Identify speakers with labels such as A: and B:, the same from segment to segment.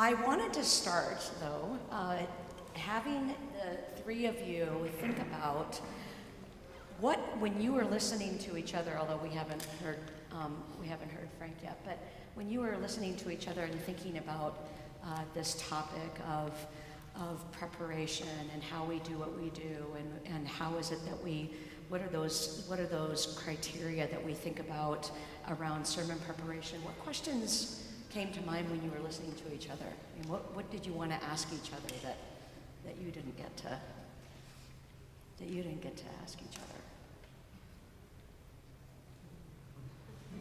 A: I wanted to start, though, having the three of you think about when you were listening to each other, although we haven't heard Frank yet, but when you were listening to each other and thinking about this topic of preparation and how we do what we do, and how is it that what are those criteria that we think about around sermon preparation? What questions came to mind when you were listening to each other? I mean, what did you want to ask each other that you didn't get to ask each other?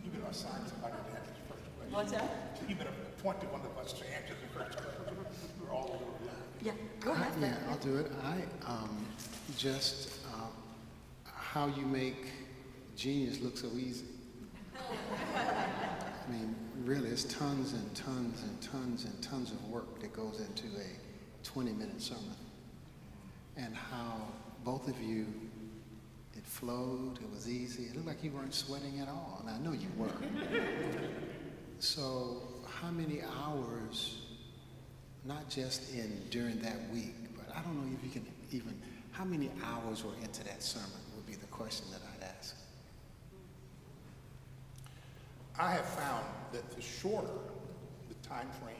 B: You better assign somebody to answer the first question.
A: What's that?
B: You better point to one of us to answer the first question. We're all over the line.
A: Yeah, go ahead.
C: Yeah, I'll do it. How you make genius look so easy. I mean, really, it's tons and tons and tons and tons of work that goes into a 20-minute sermon. And how both of you, it flowed, it was easy. It looked like you weren't sweating at all, and I know you were. So how many hours, not just during that week, but I don't know if you can even, how many hours were into that sermon would be the question that I'd ask.
B: I have found that the shorter the time frame,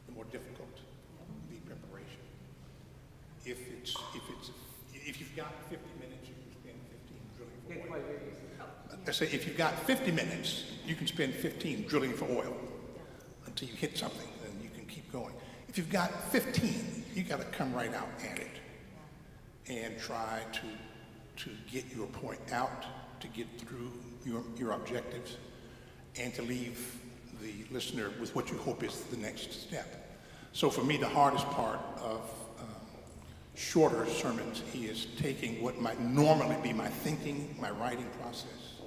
B: the more difficult the preparation. If you've got 50 minutes, you can spend 15 drilling for oil. I say if you've got 50 minutes, you can spend 15 drilling for oil until you hit something, and you can keep going. If you've got 15, you got to come right out at it and try to get your point out, to get through your objectives, and to leave the listener with what you hope is the next step. So for me, the hardest part of shorter sermons is taking what might normally be my thinking, my writing process,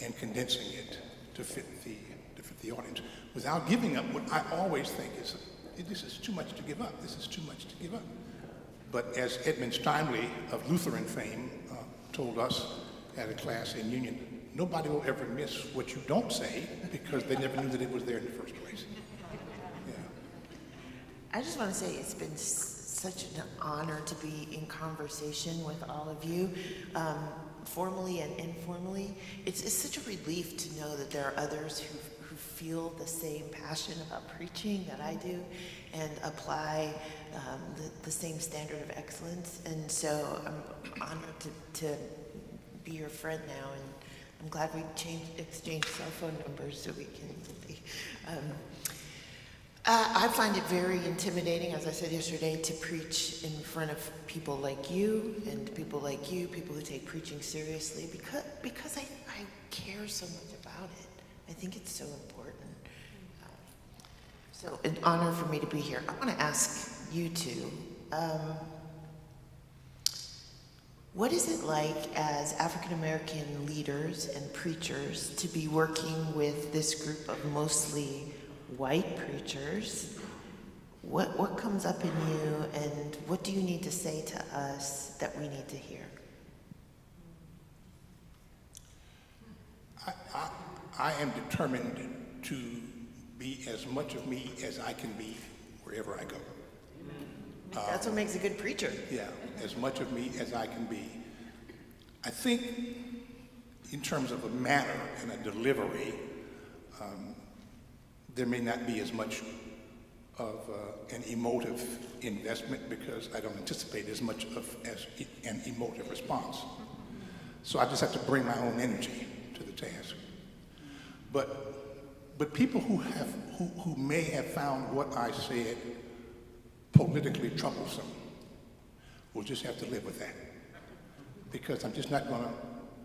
B: and condensing it to fit the audience, without giving up what I always think is, this is too much to give up. This is too much to give up. But as Edmund Steinley of Lutheran fame told us at a class in Union, nobody will ever miss what you don't say because they never knew that it was there in the first place. Yeah.
D: I just want to say it's been such an honor to be in conversation with all of you, formally and informally. It's such a relief to know that there are others who feel the same passion about preaching that I do and apply the same standard of excellence. And so I'm honored to be your friend now, and I'm glad we exchanged cell phone numbers so we can be. I find it very intimidating, as I said yesterday, to preach in front of people like you and people like you, people who take preaching seriously, because I care so much about it. I think it's so important. So an honor for me to be here. I want to ask you two, what is it like as African-American leaders and preachers to be working with this group of mostly white preachers? What comes up in you, and what do you need to say to us that we need to hear?
B: I am determined to be as much of me as I can be wherever I go.
D: That's what makes a good preacher.
B: Yeah, as much of me as I can be. I think in terms of a manner and a delivery, there may not be as much of an emotive investment because I don't anticipate as much as an emotive response. So I just have to bring my own energy to the task. But people who may have found what I said politically troublesome will just have to live with that, because I'm just not going to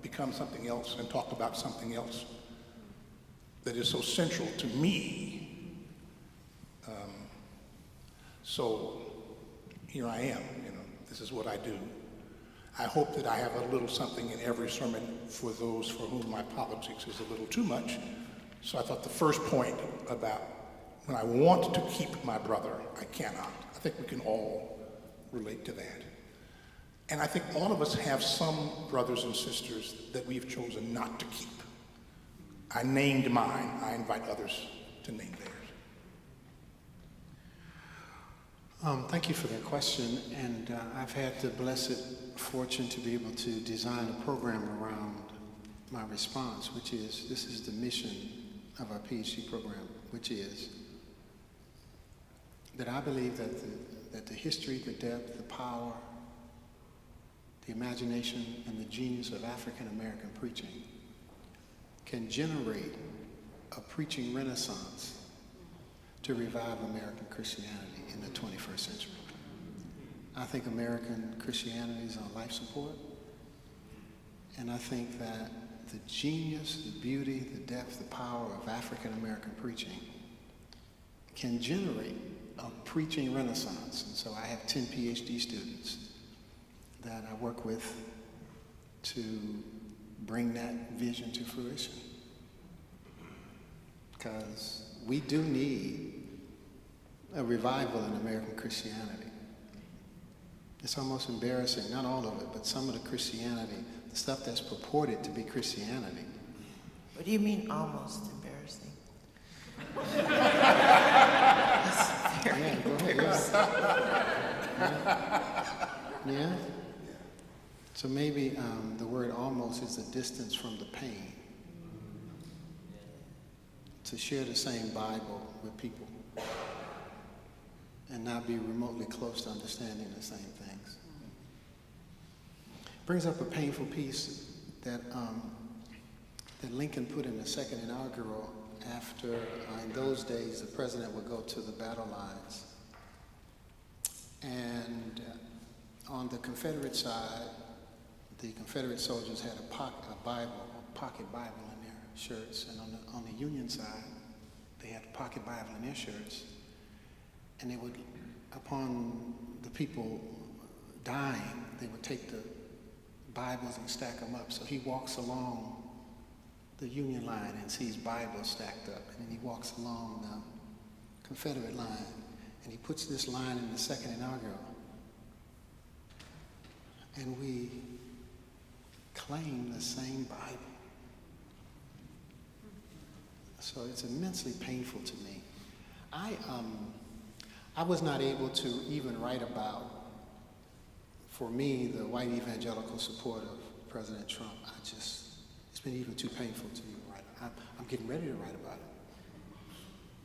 B: become something else and talk about something else that is so central to me. So here I am, this is what I do. I hope that I have a little something in every sermon for those for whom my politics is a little too much. So I thought the first point about when I want to keep my brother, I cannot. I think we can all relate to that. And I think all of us have some brothers and sisters that we've chosen not to keep. I named mine. I invite others to name theirs.
C: Thank you for that question, and I've had the blessed fortune to be able to design a program around my response, which is, this is the mission of our PhD program, which is that I believe that the history, the depth, the power, the imagination, and the genius of African American preaching can generate a preaching renaissance to revive American Christianity in the 21st century. I think American Christianity is on life support, and I think that the genius, the beauty, the depth, the power of African American preaching can generate a preaching renaissance. And so I have 10 PhD students that I work with to bring that vision to fruition. Because we do need a revival in American Christianity. It's almost embarrassing, not all of it, but some of the Christianity, the stuff that's purported to be Christianity.
D: What do you mean almost embarrassing?
C: Yeah, go ahead. Yeah? So maybe the word almost is a distance from the pain. To share the same Bible with people and not be remotely close to understanding the same things. Brings up a painful piece that Lincoln put in the second inaugural after, in those days, the president would go to the battle lines. And on the Confederate side, the Confederate soldiers had a pocket Bible in their shirts, and on the Union side, they had a pocket Bible in their shirts, and they would, upon the people dying, they would take the Bibles and stack them up. So he walks along the Union line and sees Bibles stacked up, and then he walks along the Confederate line, and he puts this line in the second inaugural, and we claim the same Bible. So it's immensely painful to me. I was not able to even write about, for me, the white evangelical support of President Trump. It's been even too painful to even write. I'm getting ready to write about it.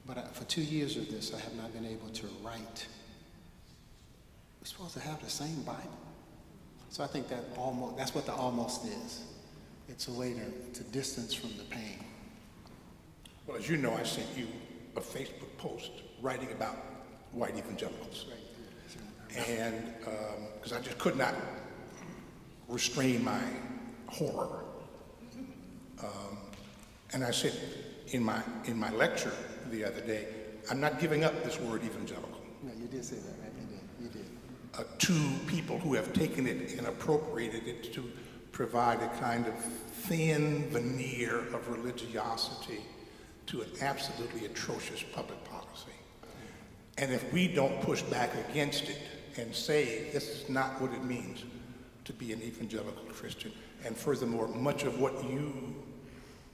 C: But for 2 years of this, I have not been able to write. We're supposed to have the same Bible. So I think that's what the almost is. It's a way to distance from the pain.
B: Well, as you know, I sent you a Facebook post writing about white evangelicals. And because I just could not restrain my horror. And I said in my lecture the other day, I'm not giving up this word evangelical.
C: No, you did say that, right? You did.
B: To people who have taken it and appropriated it to provide a kind of thin veneer of religiosity to an absolutely atrocious public policy. And if we don't push back against it and say this is not what it means to be an evangelical Christian, and furthermore, much of what you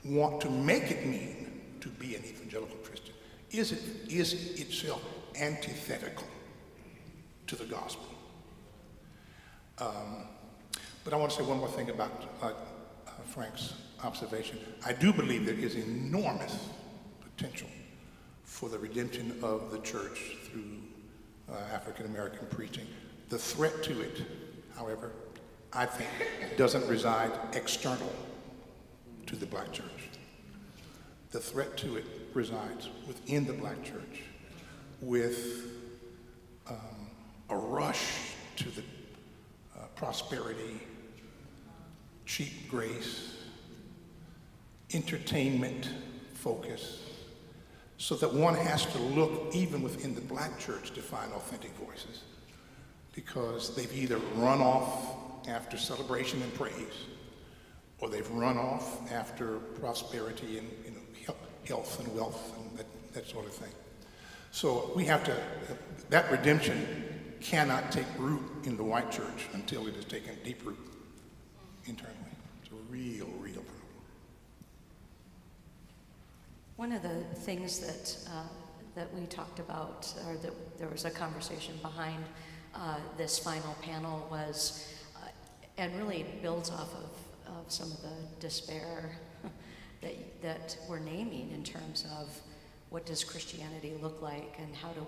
B: want to make it mean to be an evangelical Christian is itself antithetical to the gospel. But I want to say one more thing about Frank's observation. I do believe there is enormous potential for the redemption of the church through African American preaching. The threat to it, however, I think doesn't reside external to the black church. The threat to it resides within the black church with a rush to the prosperity, cheap grace, entertainment focus, so that one has to look even within the black church to find authentic voices, because they've either run off after celebration and praise, or they've run off after prosperity and health and wealth and that sort of thing. So we have to, that redemption cannot take root in the white church until it has taken deep root internally. It's a real problem.
A: One of the things that that we talked about, or that there was a conversation behind this final panel was, and really builds off of some of the despair that we're naming in terms of what does Christianity look like, and how do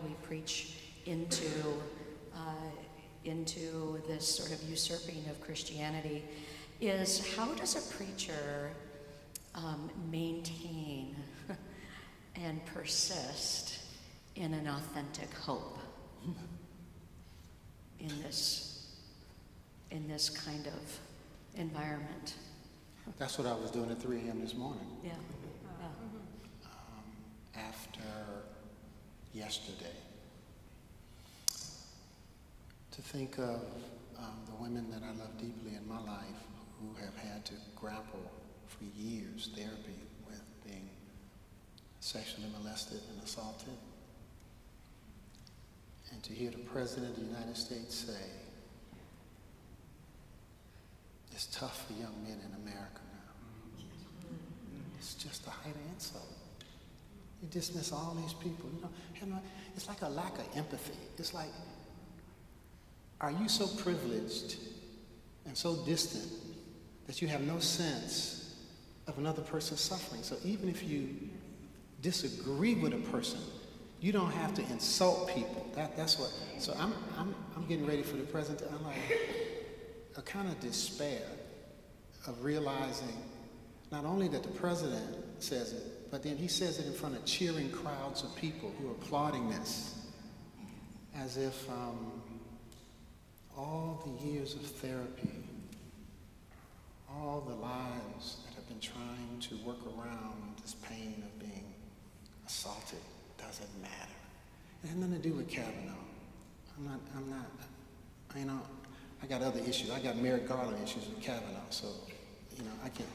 A: we preach into this sort of usurping of Christianity, is how does a preacher maintain and persist in an authentic hope in this kind of environment?
C: That's what I was doing at 3 a.m. this morning.
A: Yeah.
C: After yesterday, to think of the women that I love deeply in my life who have had to grapple for years, therapy, with being sexually molested and assaulted. And to hear the President of the United States say, it's tough for young men in America now. It's just a height of insult. You dismiss all these people. It's like a lack of empathy. It's like, are you so privileged and so distant that you have no sense of another person's suffering? So even if you disagree with a person, you don't have to insult people. That's what. So I'm getting ready for the president. I'm like a kind of despair of realizing not only that the president says it, but then he says it in front of cheering crowds of people who are applauding this, as if all the years of therapy, all the lives that have been trying to work around this pain of being assaulted doesn't matter. It has nothing to do with Kavanaugh. I'm not, I got other issues. I got Merrick Garland issues with Kavanaugh, so, I can't,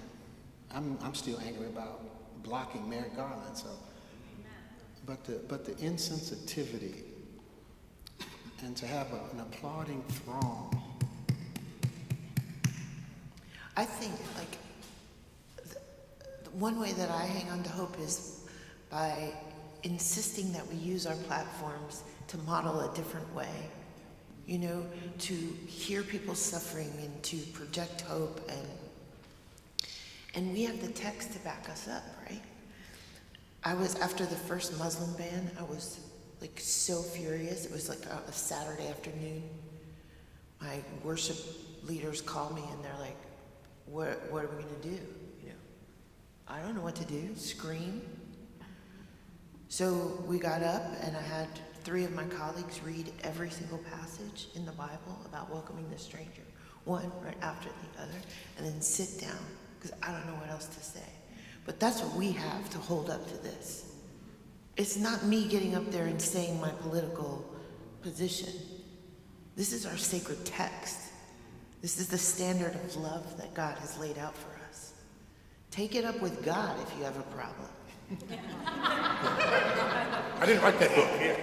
C: I'm still angry about blocking Merrick Garland, so. But the insensitivity, and to have an applauding throng.
D: I think, one way that I hang on to hope is by insisting that we use our platforms to model a different way, to hear people's suffering and to project hope, and we have the text to back us up, right? After the first Muslim ban, I was so furious. It was a Saturday afternoon. My worship leaders called me and they're like, what are we gonna do? I don't know what to do, scream. So we got up and I had 3 of my colleagues read every single passage in the Bible about welcoming the stranger, one right after the other, and then sit down, because I don't know what else to say. But that's what we have to hold up to this. It's not me getting up there and saying my political position. This is our sacred text. This is the standard of love that God has laid out for us. Take it up with God if you have a problem.
B: I didn't write that book. Yeah.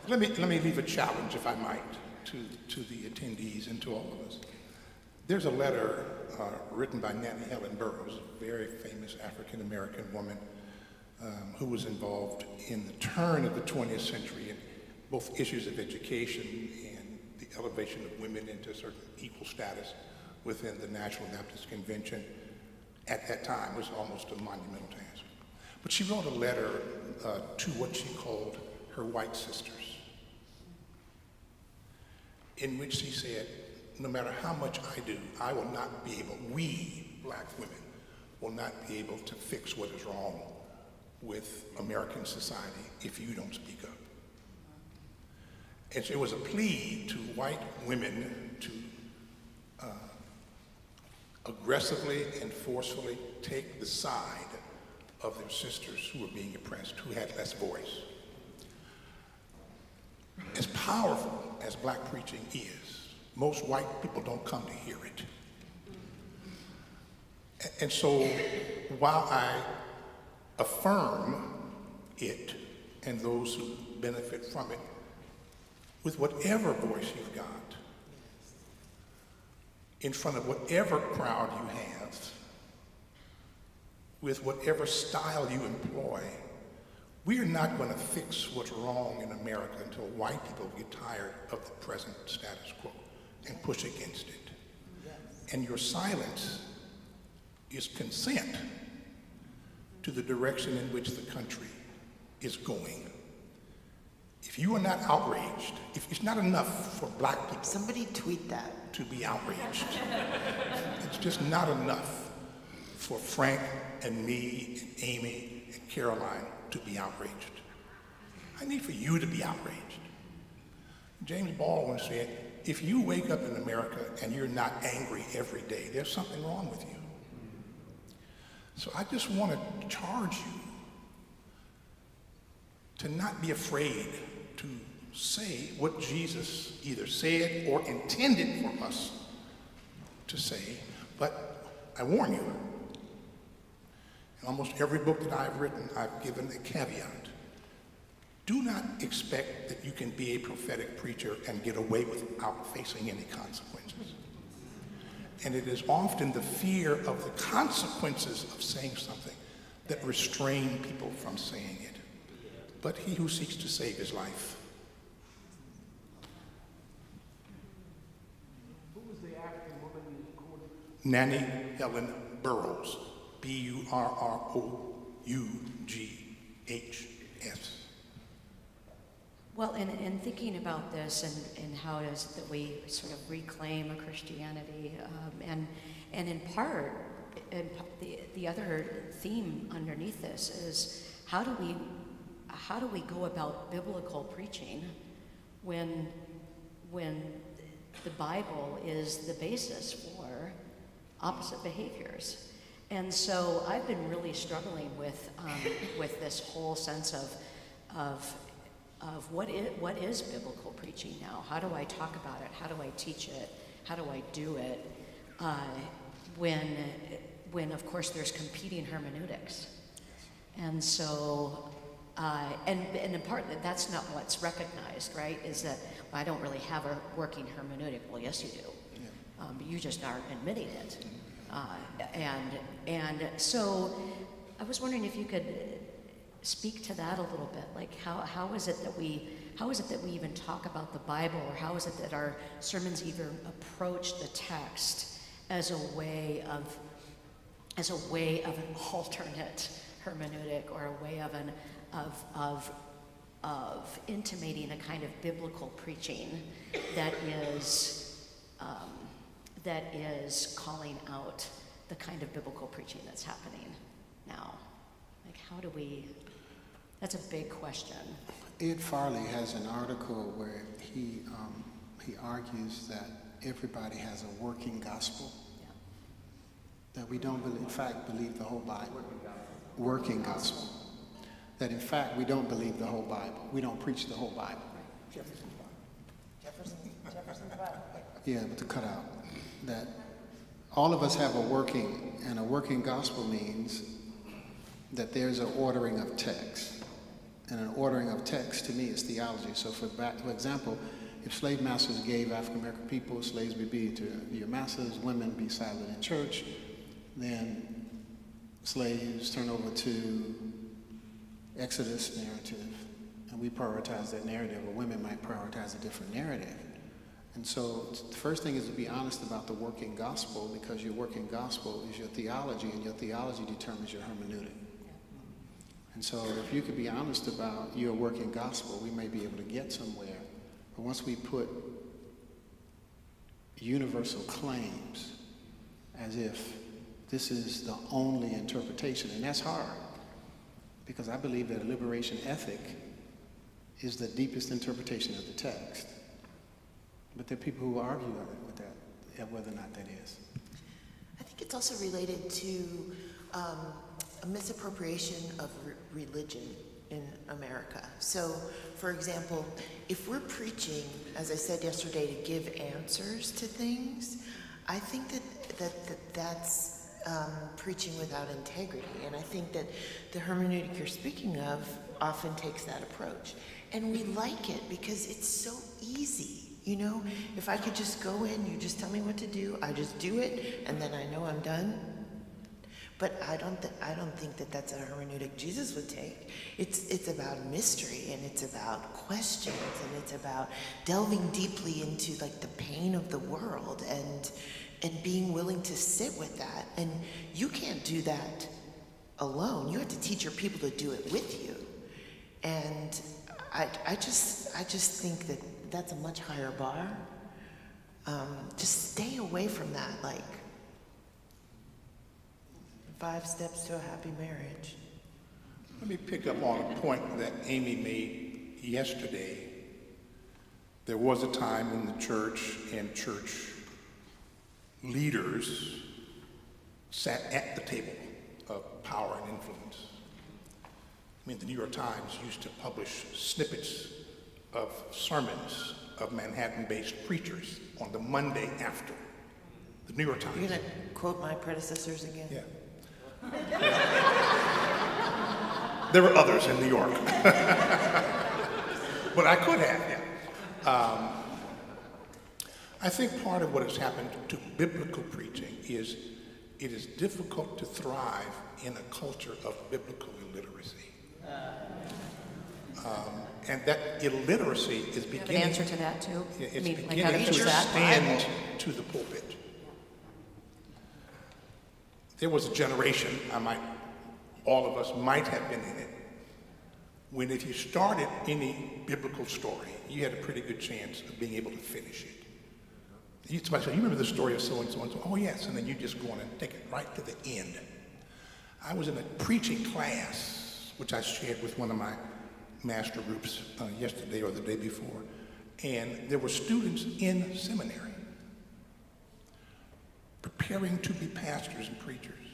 B: Let me leave a challenge, if I might, to the attendees and to all of us. There's a letter written by Nancy Helen Burroughs, a very famous African-American woman who was involved in the turn of the 20th century in both issues of education and the elevation of women into a certain equal status within the National Baptist Convention. At that time, was almost a monumental task. But she wrote a letter to what she called her white sisters, in which she said, no matter how much I do, I will not be able, we black women will not be able to fix what is wrong with American society if you don't speak up. And so it was a plea to white women to aggressively and forcefully take the side of their sisters who were being oppressed, who had less voice. As powerful as black preaching is, most white people don't come to hear it. And so while I affirm it and those who benefit from it, with whatever voice you've got, in front of whatever crowd you have, with whatever style you employ, We are not going to fix what's wrong in America until white people get tired of the present status quo and push against it. And your silence is consent to the direction in which the country is going. If you are not outraged, if it's not enough for black people
D: Somebody tweet that.
B: to be outraged, it's just not enough for Frank and me and Amy and Karoline to be outraged. I need for you to be outraged. James Baldwin said, if you wake up in America and you're not angry every day, there's something wrong with you. So I just want to charge you to not be afraid to say what Jesus either said or intended for us to say, but I warn you, in almost every book that I've written, I've given a caveat. Do not expect that you can be a prophetic preacher and get away without facing any consequences. And it is often the fear of the consequences of saying something that restrain people from saying it. But he who seeks to save his life.
E: Who was the African woman you quoted?
B: Nanny Helen Burroughs, Burroughs.
A: Well, in thinking about this and how it is that we sort of reclaim a Christianity, and in part, the other theme underneath this is how do we go about biblical preaching when the Bible is the basis for opposite behaviors? And so I've been really struggling with this whole sense of what is biblical preaching now? How do I talk about it? How do I teach it? How do I do it? When of course there's competing hermeneutics, and so and in part that's not what's recognized, right? Is that I don't really have a working hermeneutic. Well, yes, you do. But you just aren't admitting it. And so I was wondering if you could speak to that a little bit. Like how is it that we even talk about the Bible, or how is it that our sermons even approach the text as a way of an alternate hermeneutic, or a way of intimating a kind of biblical preaching that is calling out the kind of biblical preaching that's happening now. Like, how do we? That's a big question.
C: Ed Farley has an article where he argues that everybody has a working gospel.
A: Yeah.
C: That we don't, in fact, believe the whole Bible. Working gospel. That in fact we don't believe the whole Bible. We don't preach the whole Bible.
D: Jefferson's Bible.
C: Yeah, but to cut out. That all of us have a working gospel means that there's an ordering of text. And an ordering of text to me is theology. So for example, if slave masters gave African American people, slaves would be to your masters, women be silent in church, then slaves turn over to Exodus narrative, and we prioritize that narrative, or women might prioritize a different narrative. And so the first thing is to be honest about the working gospel, because your working gospel is your theology, and your theology determines your hermeneutic. And so if you could be honest about your working gospel, we may be able to get somewhere. But once we put universal claims as if this is the only interpretation, and that's hard, because I believe that a liberation ethic is the deepest interpretation of the text. But there are people who argue with that, whether or not that is.
D: I think it's also related to a misappropriation of religion in America. So, for example, if we're preaching, as I said yesterday, to give answers to things, I think that's preaching without integrity. And I think that the hermeneutic you're speaking of often takes that approach. And we like it because it's so easy. You know, if I could just go in, you just tell me what to do, I just do it, and then I know I'm done. But I don't think that that's a hermeneutic Jesus would take. It's about mystery, and it's about questions, and it's about delving deeply into like the pain of the world and being willing to sit with that. And you can't do that alone. You have to teach your people to do it with you. And I just think that that's a much higher bar. Just stay away from that, like 5 steps to a happy marriage.
B: Let me pick up on a point that Amy made yesterday. There was a time when the church and church leaders sat at the table of power and influence. I mean, the New York Times used to publish snippets of sermons of Manhattan-based preachers on the Monday after. The New York Times.
D: You're going to quote my predecessors again?
B: Yeah. There were others in New York. But I could have, yeah. I think part of what has happened to biblical preaching is it is difficult to thrive in a culture of biblical illiteracy. And that illiteracy is
A: Do you have
B: beginning...
A: an answer to that, too?
B: It's
A: I mean, like,
B: beginning
A: how to
B: to
A: teach that?
B: extend to the pulpit. There was a generation, all of us might have been in it, when if you started any biblical story, you had a pretty good chance of being able to finish it. Somebody said, you remember the story of so-and-so and so? Oh, yes, and then you just go on and take it right to the end. I was in a preaching class, which I shared with one of my master groups yesterday or the day before, and there were students in seminary preparing to be pastors and preachers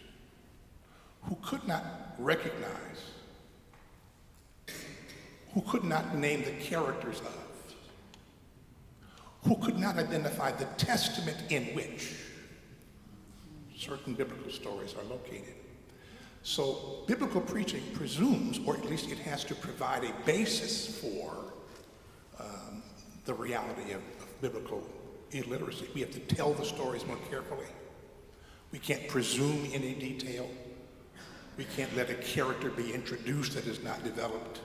B: who could not recognize, who could not name the characters of, who could not identify the testament in which certain biblical stories are located. So biblical preaching presumes, or at least it has to provide a basis for the reality of biblical illiteracy. We have to tell the stories more carefully. We can't presume any detail. We can't let a character be introduced that is not developed.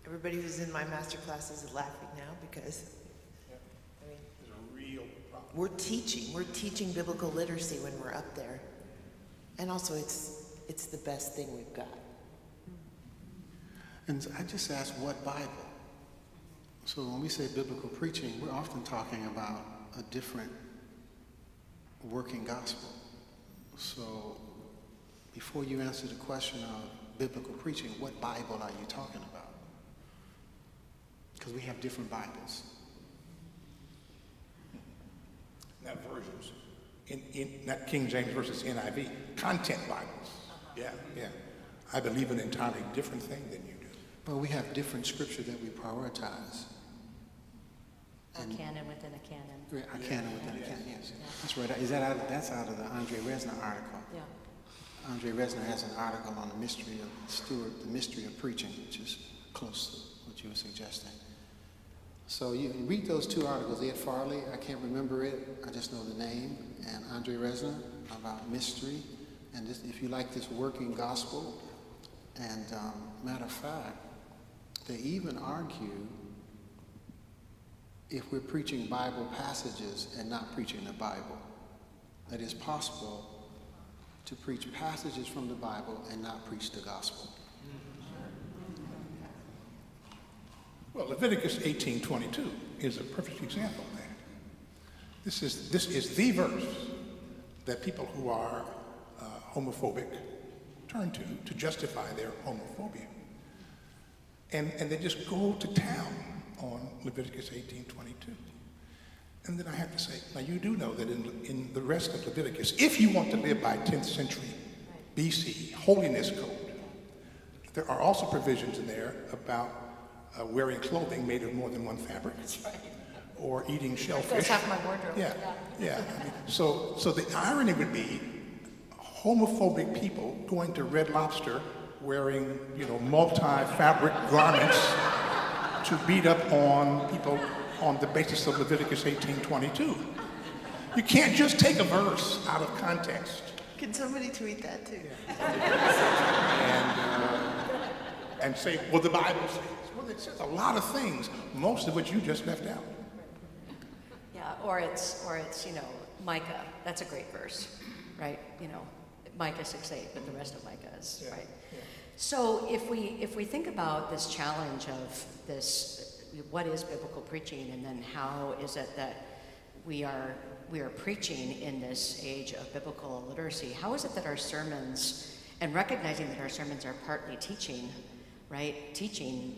D: Everybody who's in my master classes is laughing now because I mean,
B: There's a real problem.
D: we're teaching biblical literacy when we're up there. And also it's the best thing we've got.
C: And I just asked, what Bible? So when we say biblical preaching, we're often talking about a different working gospel. So before you answer the question of biblical preaching, what Bible are you talking about? Because we have different Bibles.
B: Not versions. Not King James versus NIV, content Bibles. Yeah. I believe in an entirely different thing than you do.
C: But we have different scripture that we prioritize.
A: A canon within a canon.
C: A canon within a canon, yes. That's right. That's out of the Andre Resner article.
A: Yeah.
C: Andre Resner has an article on the mystery of Stewart, the mystery of preaching, which is close to what you were suggesting. So you read those 2 articles, Ed Farley, I can't remember it, I just know the name, and Andre Resner about mystery, and this, if you like this working gospel, and matter of fact, they even argue if we're preaching Bible passages and not preaching the Bible, that it's possible to preach passages from the Bible and not preach the gospel.
B: Well, Leviticus 18:22 is a perfect example of that. This is the verse that people who are homophobic turn to justify their homophobia. And they just go to town on Leviticus 18:22. And then I have to say, now you do know that in the rest of Leviticus, if you want to live by 10th century BC holiness code, there are also provisions in there about wearing clothing made of more than one fabric. That's right. Or eating shellfish.
A: That's half my wardrobe.
B: Yeah. I mean, so the irony would be homophobic people going to Red Lobster wearing, multi-fabric garments to beat up on people on the basis of Leviticus 18:22. You can't just take a verse out of context
D: Can somebody tweet that too?
B: and say, well, the Bible says. Well, it says a lot of things, most of which you just left out.
A: Yeah, or it's Micah. That's a great verse, right? Micah 6:8, but the rest of Micah is right.
B: Yeah.
A: So if we think about this challenge of this, what is biblical preaching, and then how is it that we are preaching in this age of biblical illiteracy? How is it that our sermons, and recognizing that our sermons are partly teaching, right? Teaching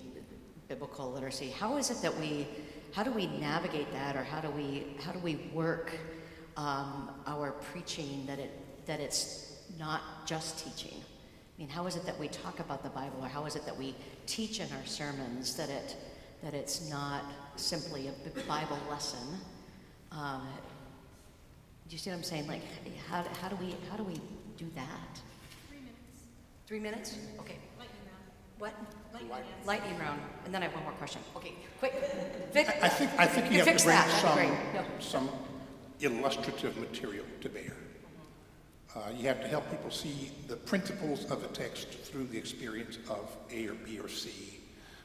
A: biblical literacy. How is it that how do we navigate that, or how do we work our preaching that it's not just teaching? I mean, how is it that we talk about the Bible, or how is it that we teach in our sermons that it's not simply a Bible lesson? Do you see what I'm saying? Like, how do we do that? 3 minutes. 3 minutes? Okay.
F: Lightning round.
A: What?
F: Lightning round.
A: Lightning round. And then I have one more question. Okay, quick. Vic,
B: I think you have
A: fix
B: to bring
A: that. That'd be great. No.
B: some illustrative material to bear. You have to help people see the principles of the text through the experience of A or B or C.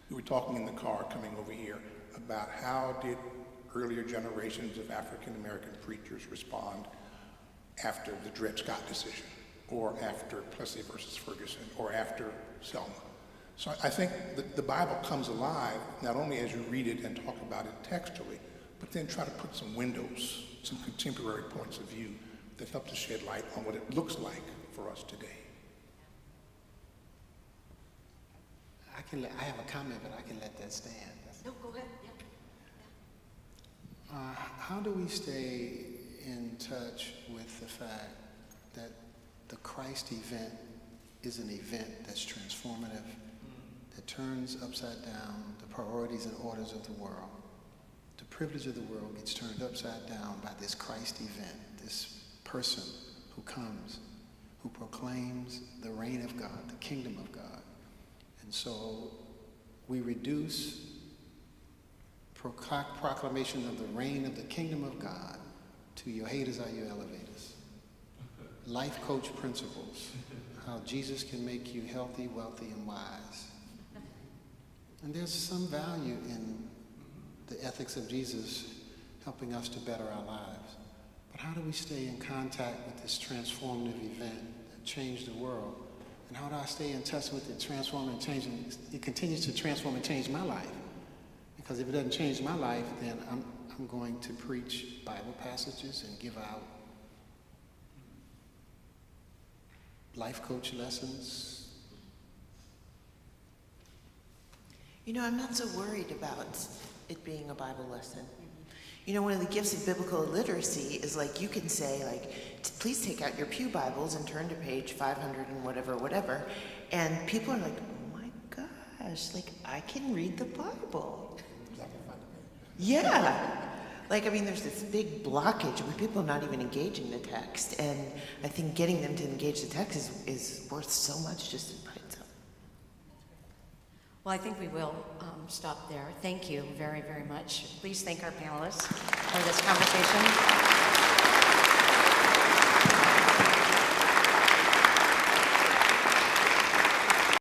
B: We were talking in the car coming over here about how did earlier generations of African American preachers respond after the Dred Scott decision, or after Plessy versus Ferguson, or after Selma. So I think the Bible comes alive not only as you read it and talk about it textually, but then try to put some windows, some contemporary points of view that help to shed light on what it looks like for us today.
C: I have a comment, but I can let that stand.
A: No, go ahead. Yeah.
C: How do we stay in touch with the fact that the Christ event is an event that's transformative, that turns upside down the priorities and orders of the world? The privilege of the world gets turned upside down by this Christ event, this person who comes, who proclaims the reign of God, the kingdom of God. And so we reduce proclamation of the reign of the kingdom of God to your haters are your elevators. Life coach principles, how Jesus can make you healthy, wealthy, and wise. And there's some value in the ethics of Jesus helping us to better our lives. But how do we stay in contact with this transformative event that changed the world? And how do I stay in touch with it, transform and change? It continues to transform and change my life. Because if it doesn't change my life, then I'm going to preach Bible passages and give out life coach lessons.
D: I'm not so worried about it being a Bible lesson. One of the gifts of biblical illiteracy is you can say please take out your pew Bibles and turn to page 500 and whatever. And people are like, oh my gosh, I can read the Bible. Yeah. There's this big blockage where people are not even engaging the text. And I think getting them to engage the text is worth so much just in itself.
A: Well, I think we will stop there. Thank you very, very much. Please thank our panelists for this conversation.